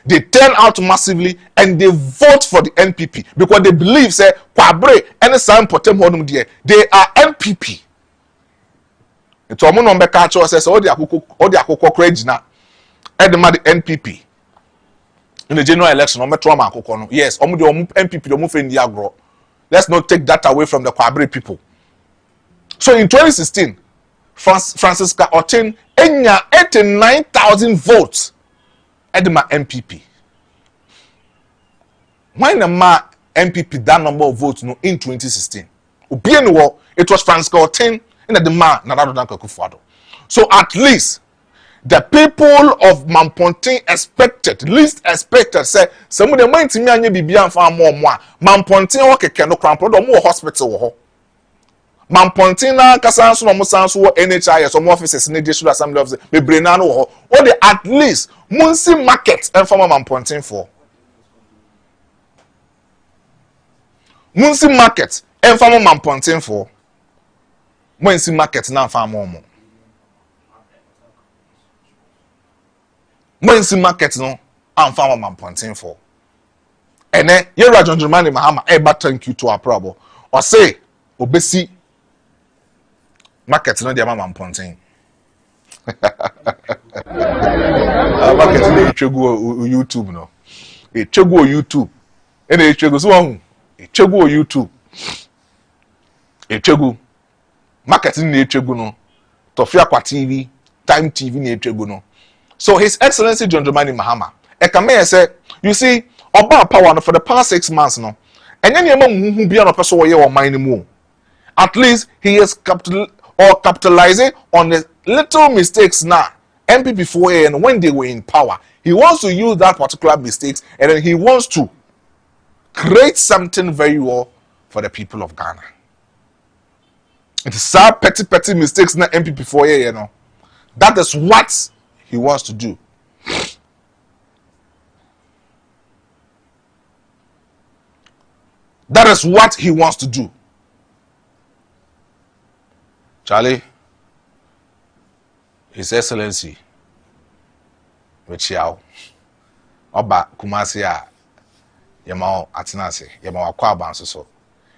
They turn out massively and they vote for the NPP because they believe say Kwabre and some potem honum there they are NPP. It's omo no mbeka cho say all the akoko krejina edema the NPP in the general election omo to am akoko no yes omo the NPP the omo fendi agro. Let's not take that away from the Kwabre people. So in 2016, Francisca Otin enya 89,000 votes at the MPP. Why the MPP that number of votes no in 2016? It was Francisca Otin and the man Narado Danko Kufuado. So at least the people of Mamponten least expected, say, some of the mind to me and you be beyond far more. Mamponten or Kekeno Crampo, or more hospital. Mamponten, Casanso, no Musanso, NHI, some offices in the Judicial Assembly of the Brenano, or the at least Munsi market and former Mamponten for. Munsi market and former Mamponten for. Munsi market now far more. Mwensi market no am farmer Mamponten for. Ene ye Rajon Jumani Mahama thank you to our problem. Or say obesi market no dey Mamponten. Market no chegu YouTube no. E chegu YouTube. Ene e chegu so hu. E chegu YouTube. E chegu market no e chegu no. Tofia kwa TV, Time TV no e chegu no. So His Excellency John Dramani Mahama, Ekame say, you see, Oba power for the past 6 months no, and then you be on a person or mine more. At least he is capitalizing on the little mistakes now. MPP 4A and when they were in power, he wants to use that particular mistakes and then he wants to create something very well for the people of Ghana. It is sad petty mistakes na MPP 4A, you know. That is what he wants to do. That is what he wants to do. Charlie, His Excellency, Wechiao. Oba Kumasi a yema atenase yema wakwa abanso so.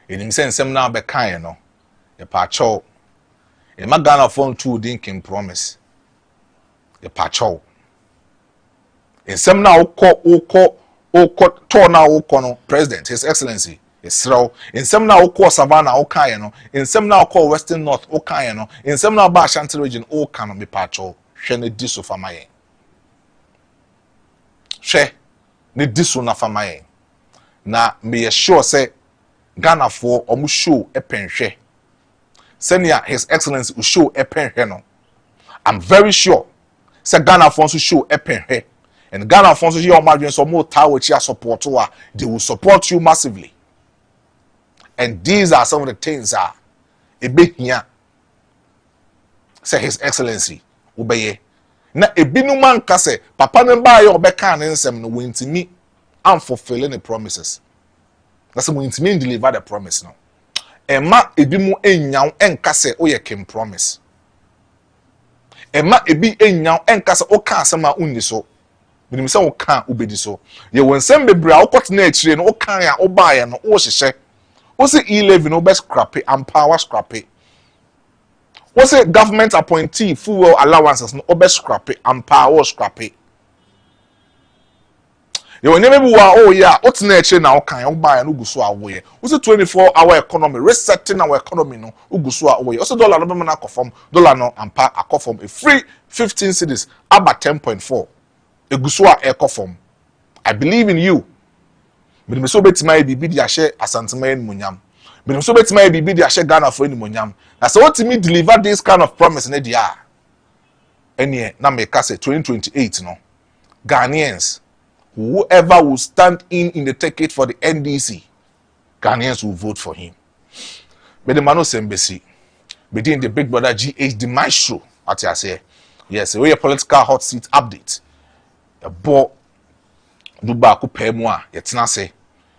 Enim sensem na be kan no. Ye pa cho. E magana phone two dinking promise. Ye pa cho. Ensem na wokọ to na wokọ no president his excellency Israel ensem na wokọ savannah wokan no ensem na wokọ western north wokan no ensem na ba Ashanti region wokan no me pa cho hwe ne di so fama yen hwe ne di so na fama yen na me sure say Ghana for omu show epenhwe senior his excellency will show epenhwe no I'm very sure say Ghana for show epenhwe. And Ghana funds here on margin so more tower support they will support you massively. And these are some of the things a bit here. Say His Excellency Ubeye. Na ebinu man kase papa ne ba ye obeka ne nsem no wintimi am fulfilling the promises. That's when wintimi deliver the promise now. Ema ebimu enyaw enkase o ye kem promise. Ema ebi enyaw enkase o ka asema unni so. Minim se wo kan ubedi so ye wonsem bebre a wokot na akire no wo kan ya wo baaye no wo hyehye wo se e11 no be scrap empower scrap wo se government appointee fuel allowances no be scrap empower scrap ye wonye be wa o ya ot na akire na wo kan wo baaye no guso awo ye wo se 24-hour economy resetting our economy no guso awo ye wo se dollar no be na akofom dollar no ampa akofom a free 15 cedis aba 10.4 Egusua ekofom. I believe in you. But so betima bibi di ahye asantema en munyam. But so betima bibi di ahye Ghana for en munyam. Na so what me deliver this kind of promise na dia. Enie na me ka say 2028 no. Ghanaians, whoever will stand in the ticket for the NDC, Ghanaians will vote for him. But the mano sembesi. Between the big brother GH the Maestro at ya say. Yes, we a political hot seat update. A bo do baako pemu a yetena se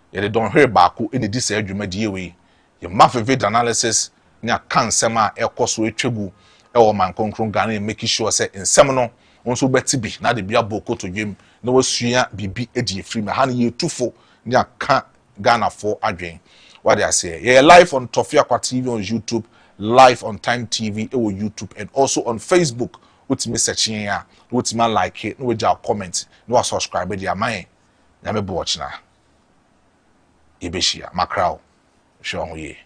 ye don hwe baako eni di se adwumadie we ye ma vivid analysis ni aka nsem a ekoso etwegu e wo man konkron Ghana make sure say nsem no wonso beti bi na de bia boko to dwem na wasua bibi edi efri ma ha ne yetufo ni aka Ghana for adwen what they say ye live on Tofiakwa TV on YouTube, live on Time TV e wo YouTube, and also on Facebook. What's me searching here? What's my like it? No way comment. No subscribe. Be there, man. Nyame bo watch na. Ibeshia, makrao. Show ye.